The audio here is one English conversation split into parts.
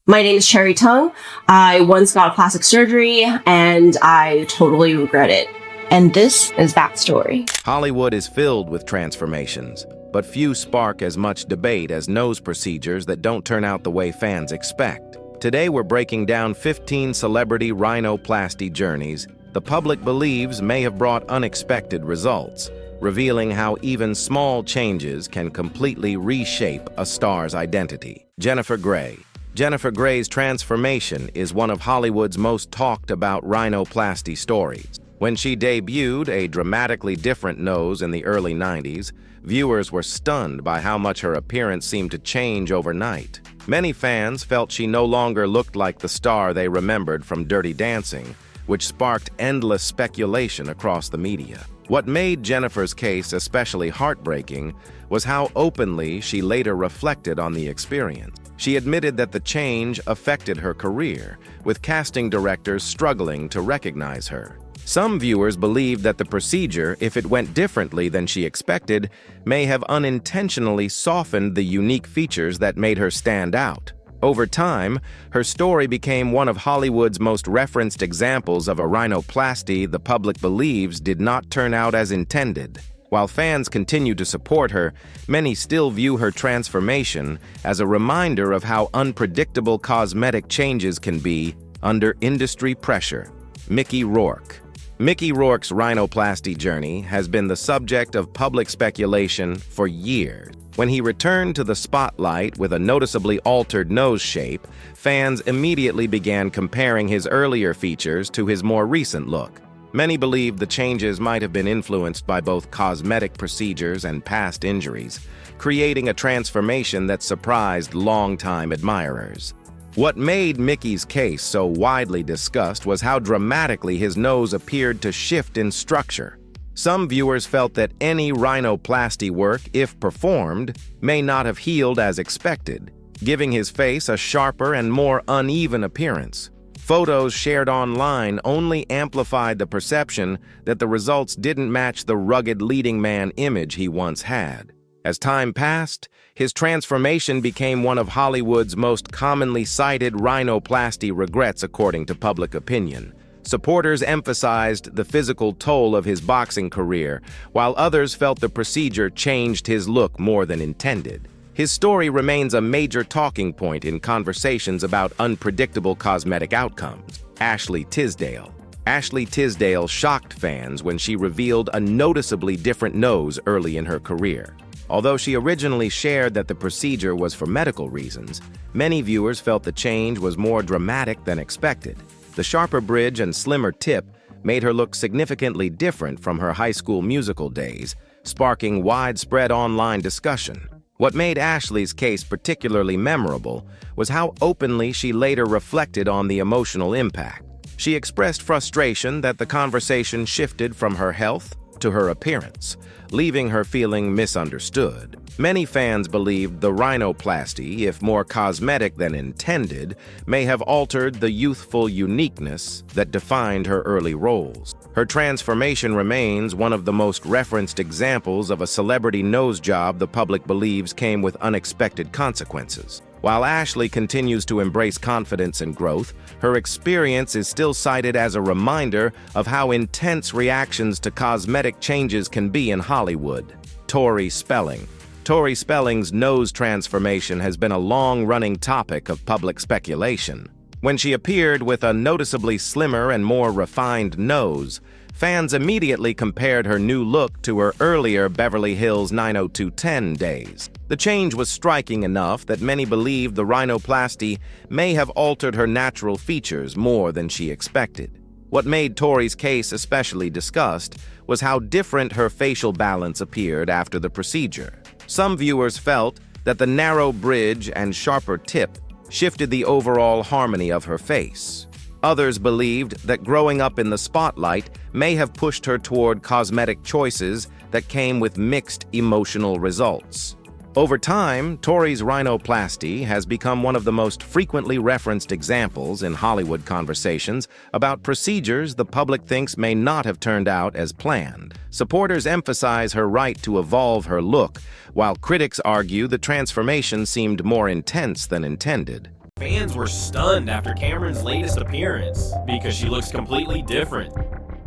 My name is Cherry Tung. I once got plastic surgery and I totally regret it. And this is backstory. Hollywood is filled with transformations, but few spark as much debate as nose procedures that don't turn out the way fans expect. Today we're breaking down 15 celebrity rhinoplasty journeys the public believes may have brought unexpected results, revealing how even small changes can completely reshape a star's identity. Jennifer Grey. Jennifer Grey's transformation is one of Hollywood's most talked about rhinoplasty stories. When she debuted a dramatically different nose in the early 90s, viewers were stunned by how much her appearance seemed to change overnight. Many fans felt she no longer looked like the star they remembered from Dirty Dancing, which sparked endless speculation across the media. What made Jennifer's case especially heartbreaking was how openly she later reflected on the experience. She admitted that the change affected her career, with casting directors struggling to recognize her. Some viewers believed that the procedure, if it went differently than she expected, may have unintentionally softened the unique features that made her stand out. Over time, her story became one of Hollywood's most referenced examples of a rhinoplasty the public believes did not turn out as intended. While fans continue to support her, many still view her transformation as a reminder of how unpredictable cosmetic changes can be under industry pressure. Mickey Rourke. Mickey Rourke's rhinoplasty journey has been the subject of public speculation for years. When he returned to the spotlight with a noticeably altered nose shape, fans immediately began comparing his earlier features to his more recent look. Many believed the changes might have been influenced by both cosmetic procedures and past injuries, creating a transformation that surprised longtime admirers. What made Mickey's case so widely discussed was how dramatically his nose appeared to shift in structure. Some viewers felt that any rhinoplasty work, if performed, may not have healed as expected, giving his face a sharper and more uneven appearance. Photos shared online only amplified the perception that the results didn't match the rugged leading man image he once had. As time passed, his transformation became one of Hollywood's most commonly cited rhinoplasty regrets according to public opinion. Supporters emphasized the physical toll of his boxing career, while others felt the procedure changed his look more than intended. His story remains a major talking point in conversations about unpredictable cosmetic outcomes. Ashley Tisdale. Ashley Tisdale shocked fans when she revealed a noticeably different nose early in her career. Although she originally shared that the procedure was for medical reasons, many viewers felt the change was more dramatic than expected. The sharper bridge and slimmer tip made her look significantly different from her high school musical days, sparking widespread online discussion. What made Ashley's case particularly memorable was how openly she later reflected on the emotional impact. She expressed frustration that the conversation shifted from her health to her appearance, leaving her feeling misunderstood. Many fans believed the rhinoplasty, if more cosmetic than intended, may have altered the youthful uniqueness that defined her early roles. Her transformation remains one of the most referenced examples of a celebrity nose job the public believes came with unexpected consequences. While Ashley continues to embrace confidence and growth, her experience is still cited as a reminder of how intense reactions to cosmetic changes can be in Hollywood. Tori Spelling. Tori Spelling's nose transformation has been a long-running topic of public speculation. When she appeared with a noticeably slimmer and more refined nose, fans immediately compared her new look to her earlier Beverly Hills 90210 days. The change was striking enough that many believed the rhinoplasty may have altered her natural features more than she expected. What made Tori's case especially discussed was how different her facial balance appeared after the procedure. Some viewers felt that the narrow bridge and sharper tip shifted the overall harmony of her face. Others believed that growing up in the spotlight may have pushed her toward cosmetic choices that came with mixed emotional results. Over time, Tori's rhinoplasty has become one of the most frequently referenced examples in Hollywood conversations about procedures the public thinks may not have turned out as planned. Supporters emphasize her right to evolve her look, while critics argue the transformation seemed more intense than intended. Fans were stunned after Cameron's latest appearance because she looks completely different.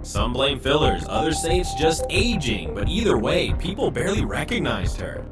Some blame fillers, others say it's just aging, but either way, people barely recognized her.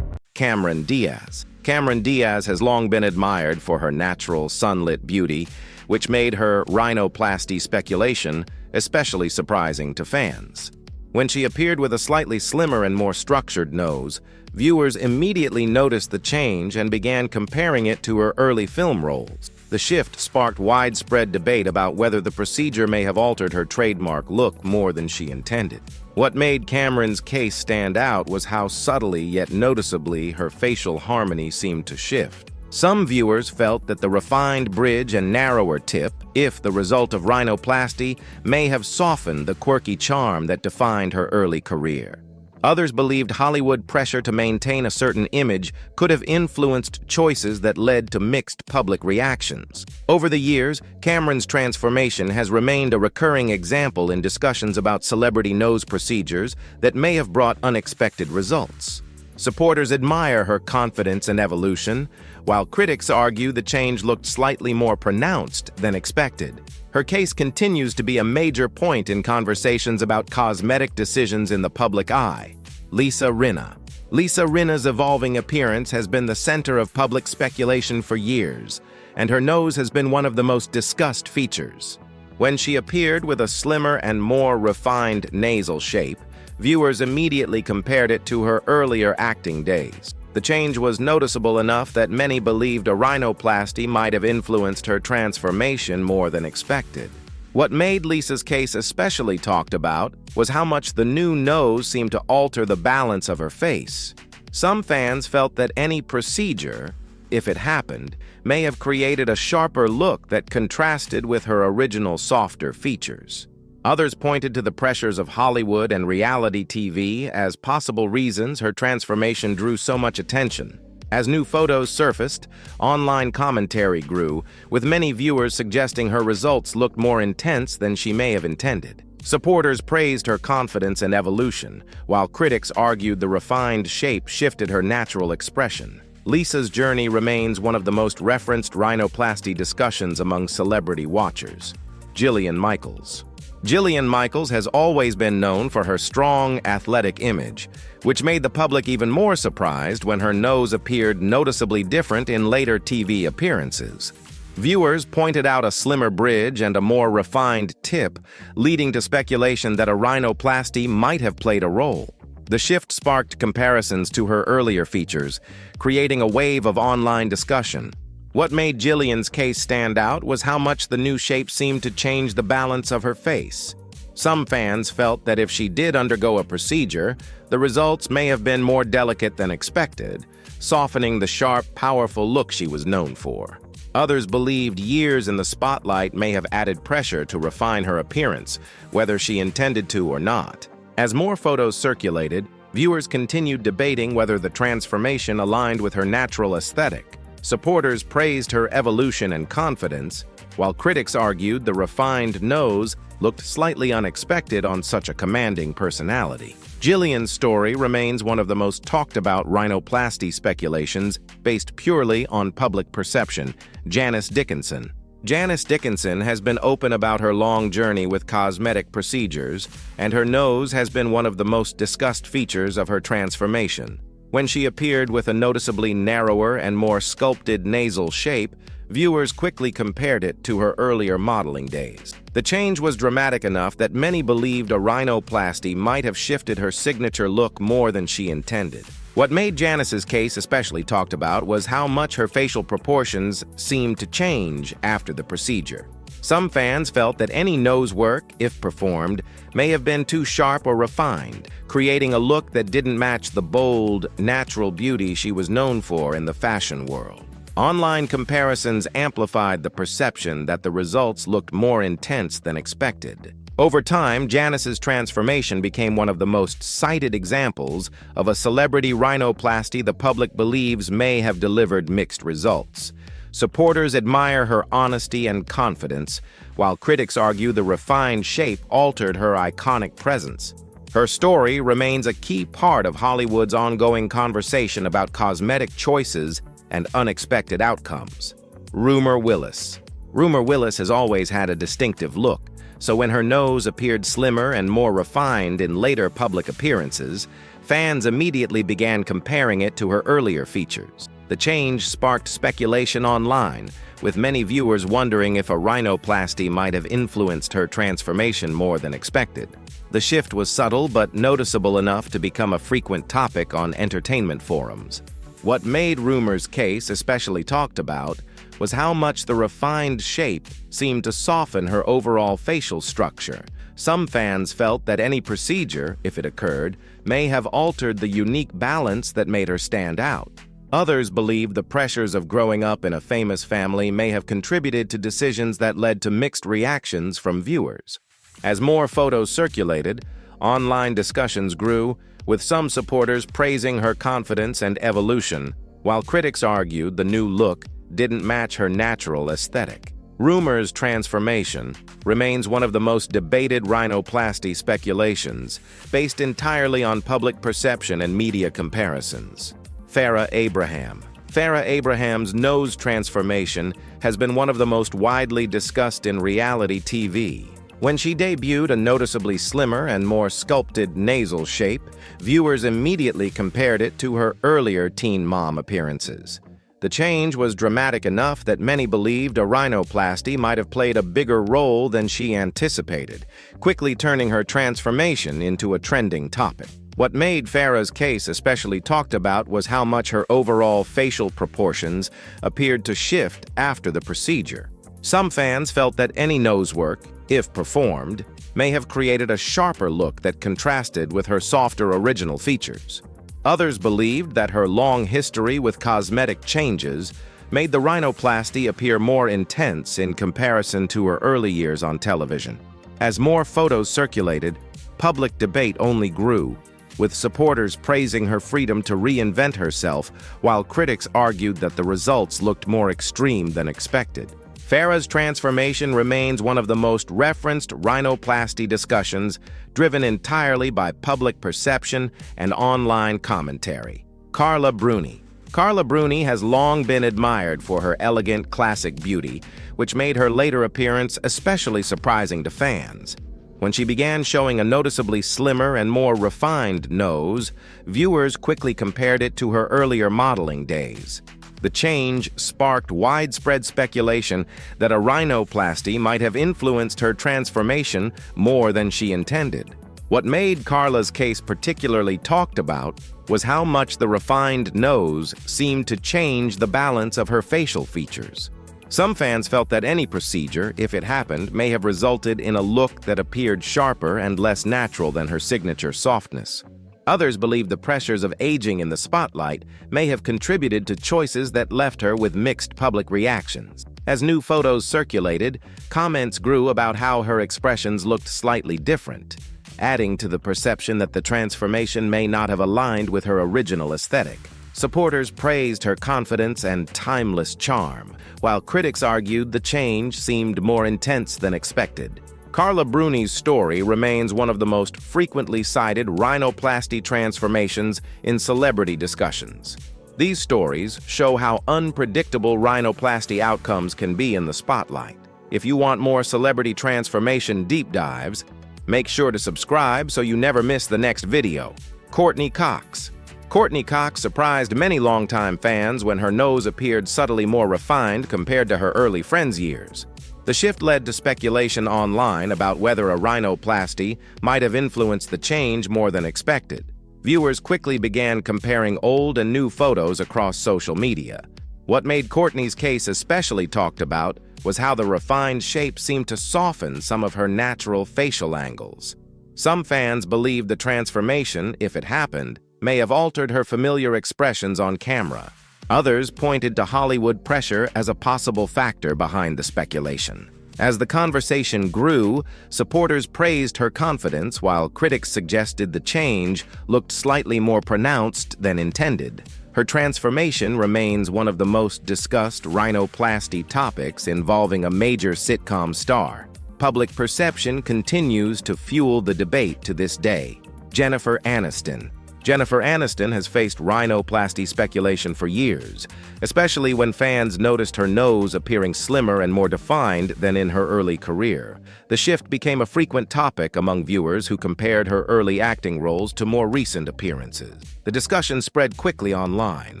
Cameron Diaz. Cameron Diaz has long been admired for her natural, sunlit beauty, which made her rhinoplasty speculation especially surprising to fans. When she appeared with a slightly slimmer and more structured nose, viewers immediately noticed the change and began comparing it to her early film roles. The shift sparked widespread debate about whether the procedure may have altered her trademark look more than she intended. What made Cameron's case stand out was how subtly yet noticeably her facial harmony seemed to shift. Some viewers felt that the refined bridge and narrower tip, if the result of rhinoplasty, may have softened the quirky charm that defined her early career. Others believed Hollywood pressure to maintain a certain image could have influenced choices that led to mixed public reactions. Over the years, Cameron's transformation has remained a recurring example in discussions about celebrity nose procedures that may have brought unexpected results. Supporters admire her confidence and evolution, while critics argue the change looked slightly more pronounced than expected. Her case continues to be a major point in conversations about cosmetic decisions in the public eye. Lisa Rinna. Lisa Rinna's evolving appearance has been the center of public speculation for years, and her nose has been one of the most discussed features. When she appeared with a slimmer and more refined nasal shape, viewers immediately compared it to her earlier acting days. The change was noticeable enough that many believed a rhinoplasty might have influenced her transformation more than expected. What made Lisa's case especially talked about was how much the new nose seemed to alter the balance of her face. Some fans felt that any procedure, if it happened, may have created a sharper look that contrasted with her original softer features. Others pointed to the pressures of Hollywood and reality TV as possible reasons her transformation drew so much attention. As new photos surfaced, online commentary grew, with many viewers suggesting her results looked more intense than she may have intended. Supporters praised her confidence and evolution, while critics argued the refined shape shifted her natural expression. Lisa's journey remains one of the most referenced rhinoplasty discussions among celebrity watchers. Jillian Michaels. Jillian Michaels has always been known for her strong, athletic image, which made the public even more surprised when her nose appeared noticeably different in later TV appearances. Viewers pointed out a slimmer bridge and a more refined tip, leading to speculation that a rhinoplasty might have played a role. The shift sparked comparisons to her earlier features, creating a wave of online discussion. What made Jillian's case stand out was how much the new shape seemed to change the balance of her face. Some fans felt that if she did undergo a procedure, the results may have been more delicate than expected, softening the sharp, powerful look she was known for. Others believed years in the spotlight may have added pressure to refine her appearance, whether she intended to or not. As more photos circulated, viewers continued debating whether the transformation aligned with her natural aesthetic. Supporters praised her evolution and confidence, while critics argued the refined nose looked slightly unexpected on such a commanding personality. Jillian's story remains one of the most talked about rhinoplasty speculations based purely on public perception. Janice Dickinson. Janice Dickinson has been open about her long journey with cosmetic procedures, and her nose has been one of the most discussed features of her transformation. When she appeared with a noticeably narrower and more sculpted nasal shape, viewers quickly compared it to her earlier modeling days. The change was dramatic enough that many believed a rhinoplasty might have shifted her signature look more than she intended. What made Janice's case especially talked about was how much her facial proportions seemed to change after the procedure. Some fans felt that any nose work, if performed, may have been too sharp or refined, creating a look that didn't match the bold, natural beauty she was known for in the fashion world. Online comparisons amplified the perception that the results looked more intense than expected. Over time, Janice's transformation became one of the most cited examples of a celebrity rhinoplasty the public believes may have delivered mixed results. Supporters admire her honesty and confidence, while critics argue the refined shape altered her iconic presence. Her story remains a key part of Hollywood's ongoing conversation about cosmetic choices and unexpected outcomes. Rumor Willis. Rumor Willis has always had a distinctive look, so when her nose appeared slimmer and more refined in later public appearances, fans immediately began comparing it to her earlier features. The change sparked speculation online, with many viewers wondering if a rhinoplasty might have influenced her transformation more than expected. The shift was subtle but noticeable enough to become a frequent topic on entertainment forums. What made Rumor's case especially talked about was how much the refined shape seemed to soften her overall facial structure. Some fans felt that any procedure, if it occurred, may have altered the unique balance that made her stand out. Others believed the pressures of growing up in a famous family may have contributed to decisions that led to mixed reactions from viewers. As more photos circulated, online discussions grew, with some supporters praising her confidence and evolution, while critics argued the new look didn't match her natural aesthetic. Rumor's transformation remains one of the most debated rhinoplasty speculations, based entirely on public perception and media comparisons. Farrah Abraham. Farrah Abraham's nose transformation has been one of the most widely discussed in reality TV. When she debuted a noticeably slimmer and more sculpted nasal shape, viewers immediately compared it to her earlier teen mom appearances. The change was dramatic enough that many believed a rhinoplasty might have played a bigger role than she anticipated, quickly turning her transformation into a trending topic. What made Farrah's case especially talked about was how much her overall facial proportions appeared to shift after the procedure. Some fans felt that any nose work, if performed, may have created a sharper look that contrasted with her softer original features. Others believed that her long history with cosmetic changes made the rhinoplasty appear more intense in comparison to her early years on television. As more photos circulated, public debate only grew, with supporters praising her freedom to reinvent herself, while critics argued that the results looked more extreme than expected. Farrah's transformation remains one of the most referenced rhinoplasty discussions, driven entirely by public perception and online commentary. Carla Bruni. Carla Bruni has long been admired for her elegant, classic beauty, which made her later appearance especially surprising to fans. When she began showing a noticeably slimmer and more refined nose, viewers quickly compared it to her earlier modeling days. The change sparked widespread speculation that a rhinoplasty might have influenced her transformation more than she intended. What made Carla's case particularly talked about was how much the refined nose seemed to change the balance of her facial features. Some fans felt that any procedure, if it happened, may have resulted in a look that appeared sharper and less natural than her signature softness. Others believed the pressures of aging in the spotlight may have contributed to choices that left her with mixed public reactions. As new photos circulated, comments grew about how her expressions looked slightly different, adding to the perception that the transformation may not have aligned with her original aesthetic. Supporters praised her confidence and timeless charm, while critics argued the change seemed more intense than expected. Carla Bruni's story remains one of the most frequently cited rhinoplasty transformations in celebrity discussions. These stories show how unpredictable rhinoplasty outcomes can be in the spotlight. If you want more celebrity transformation deep dives, make sure to subscribe so you never miss the next video. Courtney Cox. Courtney Cox surprised many longtime fans when her nose appeared subtly more refined compared to her early Friends years. The shift led to speculation online about whether a rhinoplasty might have influenced the change more than expected. Viewers quickly began comparing old and new photos across social media. What made Courtney's case especially talked about was how the refined shape seemed to soften some of her natural facial angles. Some fans believed the transformation, if it happened, may have altered her familiar expressions on camera. Others pointed to Hollywood pressure as a possible factor behind the speculation. As the conversation grew, supporters praised her confidence, while critics suggested the change looked slightly more pronounced than intended. Her transformation remains one of the most discussed rhinoplasty topics involving a major sitcom star. Public perception continues to fuel the debate to this day. Jennifer Aniston. Jennifer Aniston has faced rhinoplasty speculation for years, especially when fans noticed her nose appearing slimmer and more defined than in her early career. The shift became a frequent topic among viewers who compared her early acting roles to more recent appearances. The discussion spread quickly online.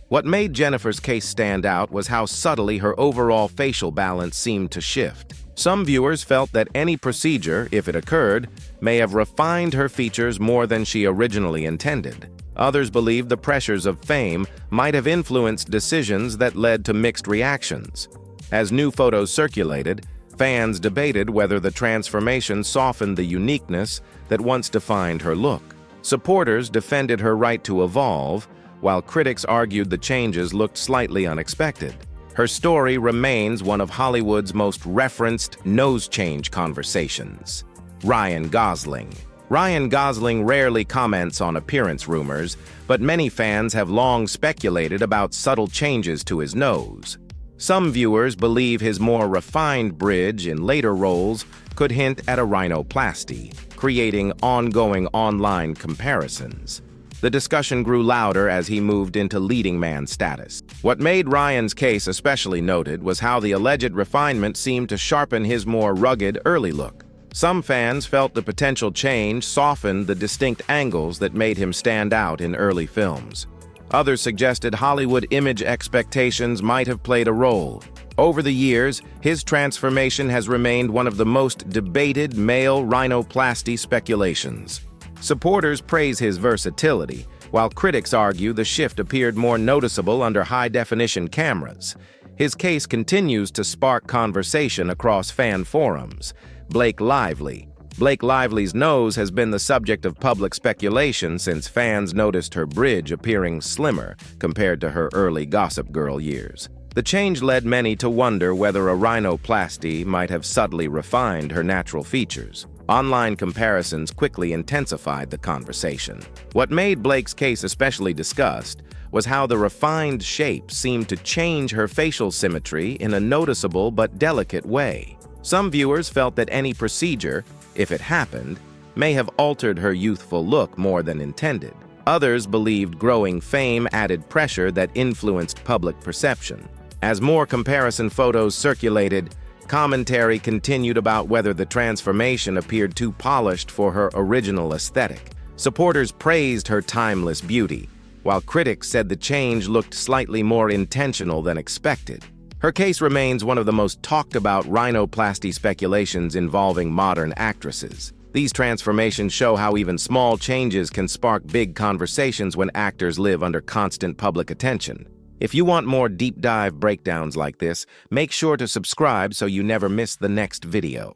What made Jennifer's case stand out was how subtly her overall facial balance seemed to shift. Some viewers felt that any procedure, if it occurred, may have refined her features more than she originally intended. Others believed the pressures of fame might have influenced decisions that led to mixed reactions. As new photos circulated, fans debated whether the transformation softened the uniqueness that once defined her look. Supporters defended her right to evolve, while critics argued the changes looked slightly unexpected. Her story remains one of Hollywood's most referenced nose change conversations. Ryan Gosling. Ryan Gosling rarely comments on appearance rumors, but many fans have long speculated about subtle changes to his nose. Some viewers believe his more refined bridge in later roles could hint at a rhinoplasty, creating ongoing online comparisons. The discussion grew louder as he moved into leading man status. What made Ryan's case especially noted was how the alleged refinement seemed to sharpen his more rugged early look. Some fans felt the potential change softened the distinct angles that made him stand out in early films. Others suggested Hollywood image expectations might have played a role. Over the years, his transformation has remained one of the most debated male rhinoplasty speculations. Supporters praise his versatility, while critics argue the shift appeared more noticeable under high-definition cameras. His case continues to spark conversation across fan forums. Blake Lively's nose has been the subject of public speculation since fans noticed her bridge appearing slimmer compared to her early Gossip Girl years. The change led many to wonder whether a rhinoplasty might have subtly refined her natural features. Online comparisons quickly intensified the conversation. What made Blake's case especially discussed was how the refined shape seemed to change her facial symmetry in a noticeable but delicate way. Some viewers felt that any procedure, if it happened, may have altered her youthful look more than intended. Others believed growing fame added pressure that influenced public perception. As more comparison photos circulated, commentary continued about whether the transformation appeared too polished for her original aesthetic. Supporters praised her timeless beauty, while critics said the change looked slightly more intentional than expected. Her case remains one of the most talked-about rhinoplasty speculations involving modern actresses. These transformations show how even small changes can spark big conversations when actors live under constant public attention. If you want more deep-dive breakdowns like this, make sure to subscribe so you never miss the next video.